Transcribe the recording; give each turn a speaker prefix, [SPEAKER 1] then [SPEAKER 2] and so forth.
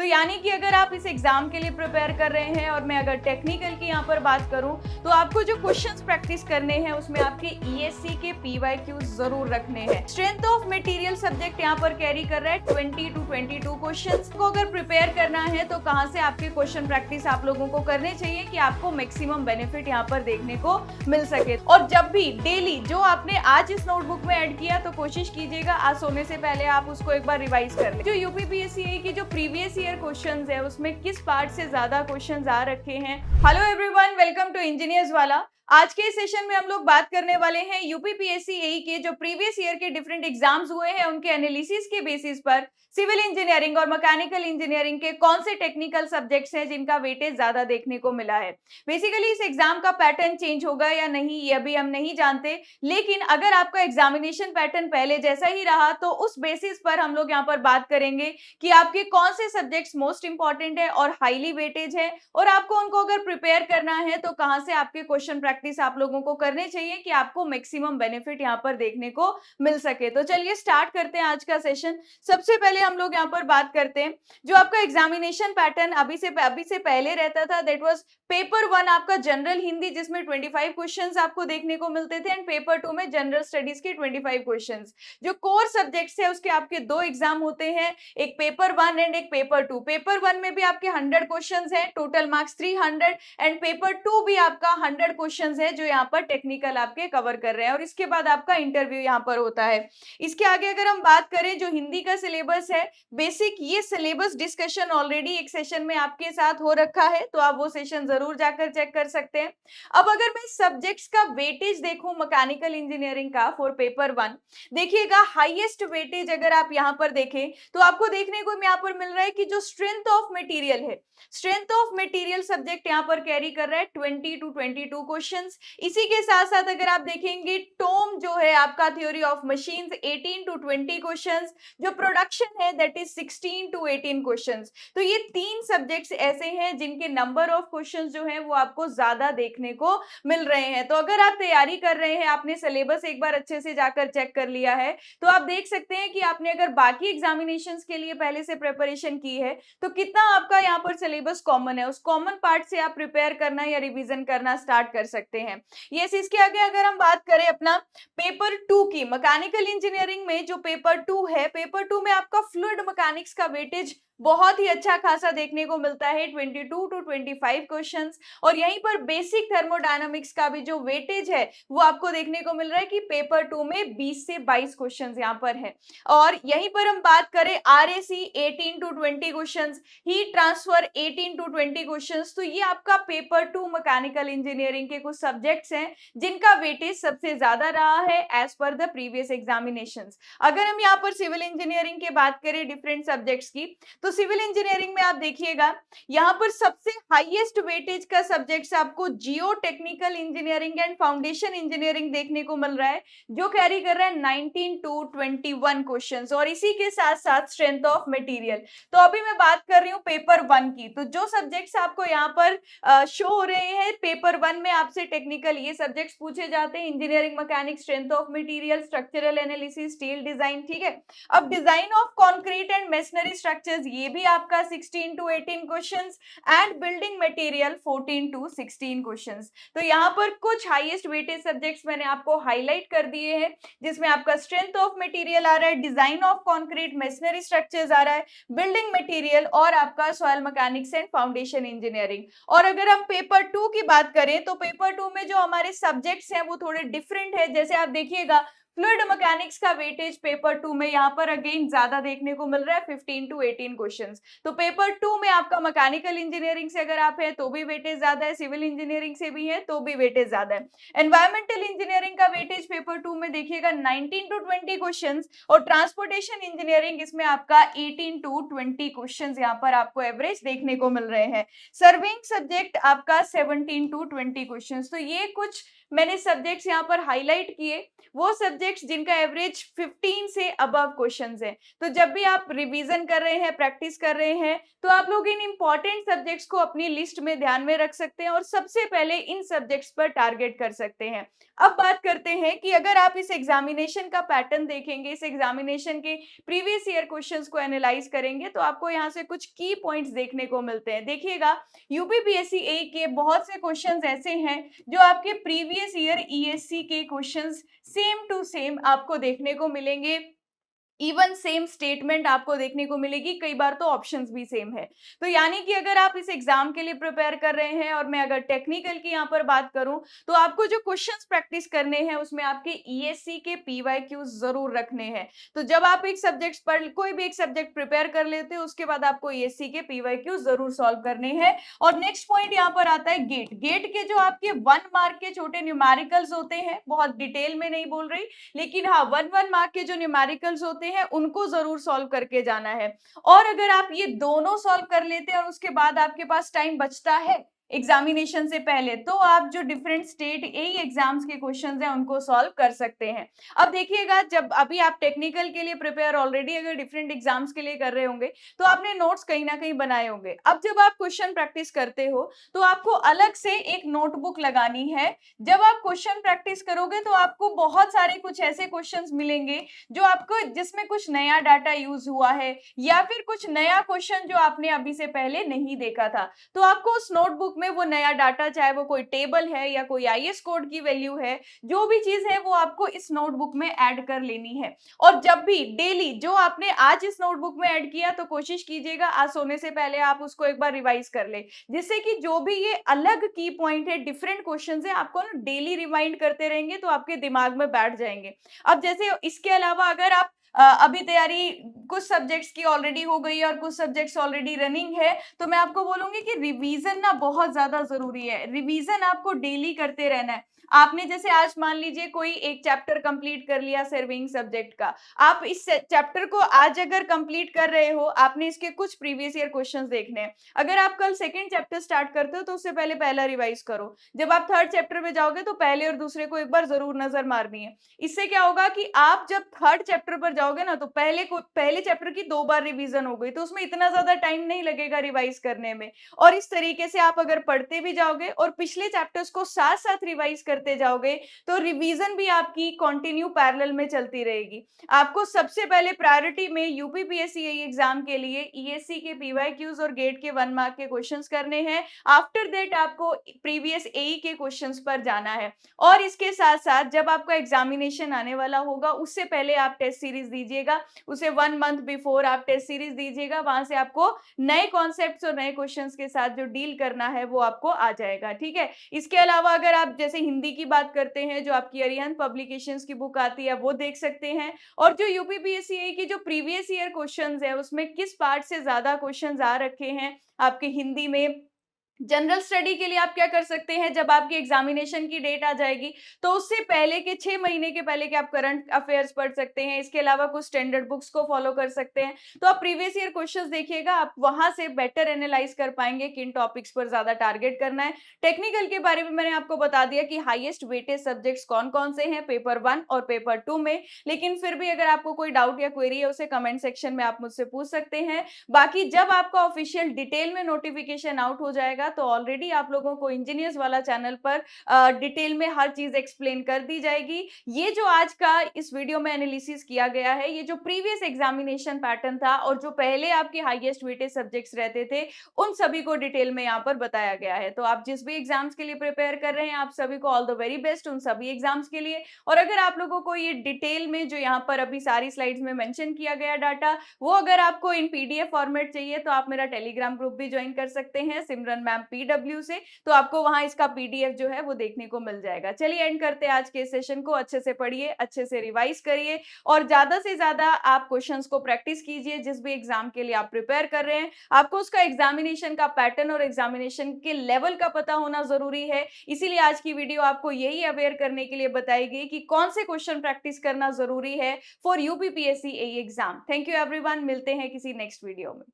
[SPEAKER 1] यानी कि अगर आप इस एग्जाम के लिए प्रिपेयर कर रहे हैं और मैं अगर टेक्निकल की यहाँ पर बात करूं तो आपको जो क्वेश्चंस प्रैक्टिस करने हैं उसमें आपके ईएससी के पीवाईक्यू जरूर रखने हैं। स्ट्रेंथ ऑफ मटेरियल सब्जेक्ट यहाँ पर कैरी कर रहा है 20 to 22 क्वेश्चंस को अगर प्रिपेयर करना है तो कहाँ से आपके क्वेश्चन प्रैक्टिस आप लोगों को करने चाहिए कि आपको मैक्सिमम बेनिफिट यहाँ पर देखने को मिल सके। और जब भी डेली जो आपने आज इस नोटबुक में ऐड किया तो कोशिश कीजिएगा आज सोने से पहले आप उसको एक बार रिवाइज कर लें। जो यूपीपीएससी की जो प्रीवियस ईयर क्वेश्चंस है उसमें किस पार्ट से ज्यादा क्वेश्चंस आ रखे हैं। Hello everyone, welcome to engineers वाला। आज के सेशन में हम लोग बात करने वाले हैं यूपीपीएससी एई के जो प्रीवियस ईयर के डिफरेंट एग्जाम्स हुए हैं उनके एनालिसिस के बेसिस पर सिविल इंजीनियरिंग और मैकेनिकल इंजीनियरिंग के कौन से टेक्निकल सब्जेक्ट्स हैं जिनका वेटेज ज्यादा देखने को मिला है। बेसिकली इस एग्जाम का पैटर्न चेंज होगा या नहीं ये अभी हम नहीं जानते, लेकिन अगर आपका एग्जामिनेशन पैटर्न पहले जैसा ही रहा तो उस बेसिस पर हम लोग यहाँ पर बात करेंगे कि आपके कौन से सब्जेक्ट्स मोस्ट इंपॉर्टेंट है और हाईली वेटेज है और आपको उनको अगर प्रिपेयर करना है तो कहां से आपके क्वेश्चन प्रैक्टिस आप लोगों को करने चाहिए कि आपको मैक्सिमम बेनिफिट यहाँ पर देखने को मिल सके। तो चलिए स्टार्ट करते हैं आज का सेशन। सबसे पहले हम लोग यहाँ पर बात करते हैं जो आपका एग्जामिनेशन पैटर्न अभी से पहले रहता था, दैट वाज पेपर 1 आपका जनरल हिंदी जिसमें 25 क्वेश्चंस आपको देखने को मिलते थे एंड पेपर 2 में जनरल स्टडीज के 25 क्वेश्चंस। जो कोर सब्जेक्ट्स है उसके आपके दो एग्जाम होते हैं, एक पेपर 1 एंड एक पेपर 2। पेपर 1 में भी आपके 100 क्वेश्चंस हैं, टोटल मार्क्स 300 एंड पेपर 2 भी आपका 100 क्वेश्चंस है जो यहाँ पर टेक्निकल आपके कवर कर रहे हैं और इसके बाद आपका इंटरव्यू यहाँ पर होता है। इसके आगे अगर हम बात करें जो हिंदी का सिलेबस है बेसिक, ये सिलेबस डिस्कशन ऑलरेडी एक सेशन में आपके साथ हो रखा है तो आप वो सेशन जरूर जाकर चेक कर सकते हैं। अब अगर मैं सब्जेक्ट्स का वेटेज देखूं मैकेनिकल इंजीनियरिंग का फॉर पेपर 1, देखिएगा हाईएस्ट वेटेज अगर आप यहाँ पर देखें तो आपको देखने को यहाँ पर मिल रहा है कि जो स्ट्रेंथ ऑफ मटेरियल है, स्ट्रेंथ ऑफ मटेरियल सब्जेक्ट यहाँ पर कैरी कर रहा है 20 to 22 क्वेश्चंस। इसी के साथ साथ अगर आप देखेंगे टोम जो है आपका theory of machines 18 to 20 questions, जो प्रोडक्शन है दैट इज 16 to 18 क्वेश्चंस। तो ये तीन सब्जेक्ट्स ऐसे हैं जिनके नंबर ऑफ क्वेश्चंस जो है वो आपको ज्यादा देखने को मिल रहे हैं। तो अगर आप तैयारी कर रहे हैं, आपने सिलेबस एक बार अच्छे से जाकर चेक कर लिया है तो आप देख सकते हैं कि आपने अगर बाकी एग्जामिनेशंस के लिए पहले से प्रिपरेशन की है तो कितना आपका यहाँ पर सिलेबस कॉमन है, उस कॉमन पार्ट से आप प्रिपेयर करना या रिवीजन करना स्टार्ट कर सकते हैं। यस, इसके आगे अगर हम बात करें अपना पेपर 2 की, मैकेनिकल इंजीनियरिंग में जो पेपर 2 है, पेपर 2 में आपका फ्लूइड मैकेनिक्स का वेटेज बहुत ही अच्छा खासा देखने को मिलता है 22 to 25 क्वेश्चंस और यहीं पर बेसिक थर्मोडायनामिक्स का भी जो वेटेज है वो आपको देखने को मिल रहा है कि पेपर 2 में 20 से 22 क्वेश्चंस यहाँ पर है। और यहीं पर हम बात करें RAC 18 to 20 questions, heat transfer 18 to 20 questions. तो ये आपका पेपर 2 मैकेनिकल इंजीनियरिंग के कुछ सब्जेक्ट्स हैं जिनका वेटेज सबसे ज्यादा रहा है as per the previous examinations. अगर हम यहाँ पर सिविल इंजीनियरिंग की बात करें डिफरेंट सब्जेक्ट्स की तो सिविल इंजीनियरिंग में आप देखिएगा यहाँ पर सबसे हाईएस्ट वेटेज का सब्जेक्ट आपको जियो technical engineering and foundation engineering देखने को मिल रहा है जो कैरी कर रहा है 19 to 21 क्वेश्चंस और इसी के साथ साथ स्ट्रेंथ ऑफ मटेरियल। तो अभी मैं बात कर रही हूँ पेपर 1 की, तो जो सब्जेक्ट्स आपको यहाँ पर शो हो रहे हैं पेपर 1 में आपसे टेक्निकल ये सब्जेक्ट्स पूछे जाते हैं, engineering mechanics, strength of material, structural analysis, steel design. ठीक है, अब design of concrete and masonry structures ये भी आपका 16 to 18 questions and building material 14 to 16 questions. तो यहाँ पर कुछ हाईएस्ट वेटेज सब्जेक्ट्स मैंने आपको हाईलाइट कर दिए हैं जिसमें आपका स्ट्रेंथ ऑफ मटेरियल आ रहा है, design of concrete, masonry structures आ रहा है, बिल्डिंग मटेरियल और आपका soil mechanics and foundation engineering. और अगर हम पेपर 2 की बात करें तो पेपर 2 में जो हमारे सब्जेक्ट्स हैं वो थोड़े डिफरेंट है। जैसे आप देखिएगा फ्लूइड मैकेनिक्स का वेटेज पेपर 2 में यहाँ पर अगेन ज्यादा देखने को मिल रहा है 15 to 18 क्वेश्चंस। तो पेपर 2 में आपका मैकेनिकल इंजीनियरिंग से अगर आप है तो भी वेटेज ज्यादा है, सिविल इंजीनियरिंग से भी है तो भी वेटेज ज्यादा है। एनवायरमेंटल इंजीनियरिंग का वेटेज पेपर 2 में देखिएगा 19 to 20 क्वेश्चंस और ट्रांसपोर्टेशन इंजीनियरिंग इसमें आपका 18 to 20 क्वेश्चंस यहाँ पर आपको एवरेज देखने को मिल रहे हैं। सर्वेइंग सब्जेक्ट आपका 17 to 20 क्वेश्चंस। तो ये कुछ मैंने सब्जेक्ट्स यहाँ पर हाईलाइट किए, वो सब्जेक्ट्स जिनका एवरेज 15 से अबव क्वेश्चंस हैं। तो जब भी आप रिवीजन कर रहे हैं, प्रैक्टिस कर रहे हैं, तो आप लोग इन इंपॉर्टेंट सब्जेक्ट्स को अपनी लिस्ट में ध्यान में रख सकते हैं और सबसे पहले इन सब्जेक्ट्स पर टारगेट कर सकते हैं। अब बात करते हैं कि अगर आप इस एग्जामिनेशन का पैटर्न देखेंगे, इस एग्जामिनेशन के प्रीवियस ईयर क्वेश्चंस को एनालाइज करेंगे, तो आपको यहाँ से कुछ की पॉइंट्स देखने को मिलते हैं। देखिएगा, यूपीपीएससी ए के बहुत से क्वेश्चंस ऐसे हैं जो आपके प्रीवियस ईयर ईएससी के क्वेश्चंस सेम टू सेम आपको देखने को मिलेंगे। इवन सेम स्टेटमेंट आपको देखने को मिलेगी, कई बार तो ऑप्शंस भी सेम है। तो यानी कि अगर आप इस एग्जाम के लिए प्रिपेयर कर रहे हैं और मैं अगर टेक्निकल की यहाँ पर बात करूं, तो आपको जो क्वेश्चंस प्रैक्टिस करने हैं उसमें आपके ईएससी के पीवाईक्यूज जरूर रखने हैं। तो जब आप एक सब्जेक्ट पर कोई भी एक सब्जेक्ट प्रिपेयर कर लेते हो, उसके बाद आपको ईएससी के पीवाईक्यूज जरूर सॉल्व करने हैं। और नेक्स्ट पॉइंट यहाँ पर आता है गेट। गेट के जो आपके 1 मार्क के छोटे न्यूमेरिकल्स होते हैं, बहुत डिटेल में नहीं बोल रही, लेकिन हाँ 1 मार्क के जो न्यूमेरिकल्स होते हैं उनको जरूर सॉल्व करके जाना है। और अगर आप ये दोनों सॉल्व कर लेते हैं और उसके बाद आपके पास टाइम बचता है एग्जामिनेशन से पहले, तो आप जो डिफरेंट स्टेट एई एग्जाम्स के क्वेश्चंस हैं उनको सॉल्व कर सकते हैं। अब देखिएगा, जब अभी आप टेक्निकल के लिए प्रिपेयर ऑलरेडी अगर डिफरेंट एग्जाम्स के लिए कर रहे होंगे, तो आपने नोट्स कहीं ना कहीं बनाए होंगे। अब जब आप क्वेश्चन प्रैक्टिस करते हो, तो आपको अलग से एक नोटबुक लगानी है। जब आप क्वेश्चन प्रैक्टिस करोगे तो आपको बहुत सारे कुछ ऐसे क्वेश्चंस मिलेंगे जो आपको जिसमें कुछ नया डाटा यूज हुआ है या फिर कुछ नया क्वेश्चन जो आपने अभी से पहले नहीं देखा था। तो आपको उस नोटबुक में वो नया डाटा, चाहे वो कोई टेबल है या कोई आईएएस कोड की वैल्यू है, जो भी चीज है वो आपको इस नोटबुक में ऐड कर लेनी है। और जब भी डेली जो आपने आज इस नोटबुक में ऐड किया, तो कोशिश कीजिएगा आज सोने से पहले आप उसको एक बार रिवाइज कर ले, जिससे कि जो भी ये अलग की पॉइंट है, डिफरेंट क्वेश्चंस है, आपको ना डेली रिमाइंड करते रहेंगे तो आपके दिमाग में बैठ जाएंगे। अब जैसे इसके अलावा अगर आप अभी तैयारी कुछ सब्जेक्ट्स की ऑलरेडी हो गई है और कुछ सब्जेक्ट्स ऑलरेडी रनिंग है, तो मैं आपको बोलूंगी कि रिवीजन ना बहुत ज्यादा जरूरी है। रिवीजन आपको डेली करते रहना है। आपने जैसे आज मान लीजिए कोई एक चैप्टर कंप्लीट कर लिया सर्विंग सब्जेक्ट का, आप इस चैप्टर को आज अगर कंप्लीट कर रहे हो, आपने इसके कुछ प्रीवियस ईयर क्वेश्चंस देखने हैं। अगर आप कल सेकंड चैप्टर स्टार्ट करते हो, तो उससे पहले पहला रिवाइज करो। जब आप थर्ड चैप्टर में जाओगे, तो पहले और दूसरे को एक बार जरूर नजर मारनी है। इससे क्या होगा कि आप जब थर्ड चैप्टर पर जाओगे ना, तो पहले चैप्टर की 2 बार रिवीजन हो गई, तो उसमें इतना ज्यादा टाइम नहीं लगेगा रिवाइज करने में। और इस तरीके से आप अगर पढ़ते भी जाओगे और पिछले चैप्टर्स को साथ साथ रिवाइज करते जाओगे, तो रिवीजन भी आपकी कंटिन्यू पैरेलल में चलती रहेगी। आपको सबसे पहले प्रायोरिटी में यूपीपीएससी एग्जाम के लिए ईएससी के पीवाईक्यूज और गेट के 1 मार्क के क्वेश्चंस करने हैं। आफ्टर दैट आपको प्रीवियस एई के क्वेश्चंस पर जाना है। और इसके साथ साथ जब आपका एग्जामिनेशन आने वाला होगा, उससे पहले आप टेस्ट सीरीज दीजिएगा, उसे 1 मंथ बिफोर आप टेस्ट सीरीज दीजिएगा। वहां से आपको नए कॉन्सेप्ट्स और नए क्वेश्चंस के साथ जो डील करना है वो आपको आ जाएगा। ठीक है, इसके अलावा अगर आप जैसे हिंदी की बात करते हैं, जो आपकी अरिहंत पब्लिकेशंस की बुक आती है वो देख सकते हैं। और जो यूपीपीएससी की जो प्रीवियस ईयर क्वेश्चंस है, उसमें किस पार्ट से ज्यादा क्वेश्चंस आ रखे हैं आपके हिंदी में। जनरल स्टडी के लिए आप क्या कर सकते हैं, जब आपकी एग्जामिनेशन की डेट आ जाएगी, तो उससे पहले के 6 महीने के पहले के आप करंट अफेयर्स पढ़ सकते हैं। इसके अलावा कुछ स्टैंडर्ड बुक्स को फॉलो कर सकते हैं। तो आप प्रीवियस ईयर क्वेश्चंस देखिएगा, आप वहां से बेटर एनालाइज कर पाएंगे किन टॉपिक्स पर ज्यादा टारगेट करना है। टेक्निकल के बारे में मैंने आपको बता दिया कि हाईएस्ट वेटेज सब्जेक्ट्स कौन कौन से हैं पेपर 1 और पेपर 2 में। लेकिन फिर भी अगर आपको कोई डाउट या क्वेरी है, उसे कमेंट सेक्शन में आप मुझसे पूछ सकते हैं। बाकी जब आपका ऑफिशियल डिटेल में नोटिफिकेशन आउट हो जाएगा, तो ऑलरेडी आप लोगों को इंजीनियर्स वाला चैनल पर डिटेल में हर चीज एक्सप्लेन कर दी जाएगी। ये जो आज का इस वीडियो में एनालिसिस किया गया है, ये जो प्रीवियस एग्जामिनेशन पैटर्न था और जो पहले आपके हाईएस्ट वेटेज सब्जेक्ट्स रहते थे, उन सभी को डिटेल में यहाँ पर बताया गया है। तो आप जिस भी एग्जाम्स के लिए प्रिपेयर कर रहे हैं, आप सभी को ऑल द वेरी बेस्ट उन सभी एग्जाम्स के लिए। और अगर आप लोगों को ये डिटेल में जो यहाँ पर अभी सारी स्लाइड्स में मेंशन किया गया डाटा, वो अगर आपको इन पीडीएफ फॉर्मेट चाहिए, तो आप मेरा टेलीग्राम ग्रुप भी ज्वाइन कर सकते हैं सिमरन मैम पीडब्ल्यू से। तो आपको वहां इसका पीडीएफ जो है वो देखने को मिल जाएगा। चलिए एंड करते हैं आज के सेशन को। अच्छे से पढ़िए, अच्छे से रिवाइज करिए और ज्यादा से ज्यादा आप क्वेश्चंस को प्रैक्टिस कीजिए। जिस भी एग्जाम के लिए आप प्रिपेयर कर रहे हैं, आपको उसका एग्जामिनेशन का पैटर्न और एग्जामिनेशन के लेवल का पता होना जरूरी है। इसीलिए आज की वीडियो आपको यही अवेयर करने के लिए बताई गई कि कौन से क्वेश्चन प्रैक्टिस करना जरूरी है for UPPSC AE exam. Thank you everyone, मिलते हैं किसी नेक्स्ट वीडियो में।